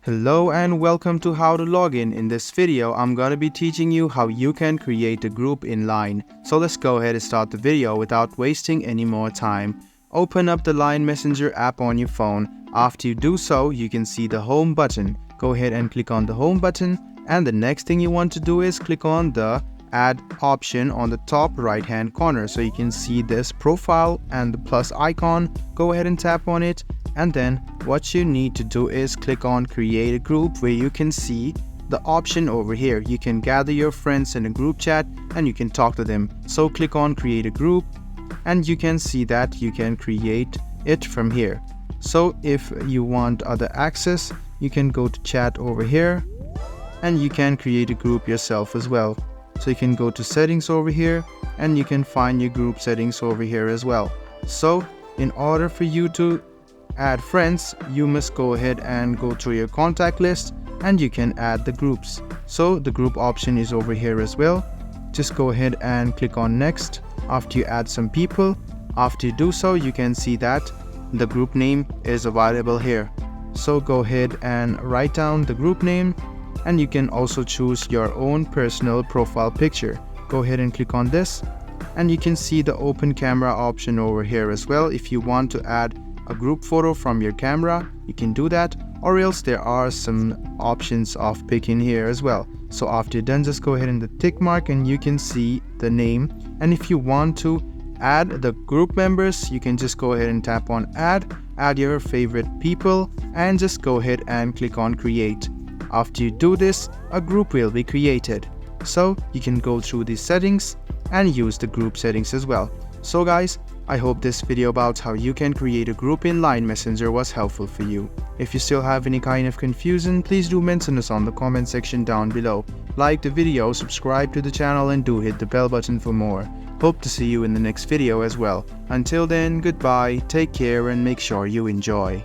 Hello and welcome to How to Login. In this video, I'm gonna be teaching you how you can create a group in Line. So let's go ahead and start the video without wasting any more time. Open up the Line Messenger app on your phone. After you do so, you can see the home button. Go ahead and click on the home button, and the next thing you want to do is click on the add option on the top right hand corner. So you can see this profile and the plus icon. Go ahead and tap on it, and then what you need to do is click on create a group, where you can see the option over here. You can gather your friends in a group chat and you can talk to them. So click on create a group, and you can see that you can create it from here. So if you want other access, you can go to chat over here and you can create a group yourself as well. So you can go to settings over here and you can find your group settings over here as well. So in order for you to add friends, you must go ahead and go to your contact list and you can add the groups. So the group option is over here as well. Just go ahead and click on next after you add some people. After you do so, you can see that the group name is available here. So go ahead and write down the group name, and you can also choose your own personal profile picture. Go ahead and click on this, and you can see the open camera option over here as well. If you want to add a group photo from your camera, you can do that, or else there are some options of picking here as well. So after you're done, just go ahead and the tick mark and you can see the name. And if you want to add the group members, you can just go ahead and tap on add your favorite people, and just go ahead and click on create. After you do this, a group will be created. So you can go through these settings and use the group settings as well. So guys, I hope this video about how you can create a group in Line Messenger was helpful for you. If you still have any kind of confusion, please do mention us on the comment section down below. Like the video, subscribe to the channel, and do hit the bell button for more. Hope to see you in the next video as well. Until then, goodbye, take care, and make sure you enjoy.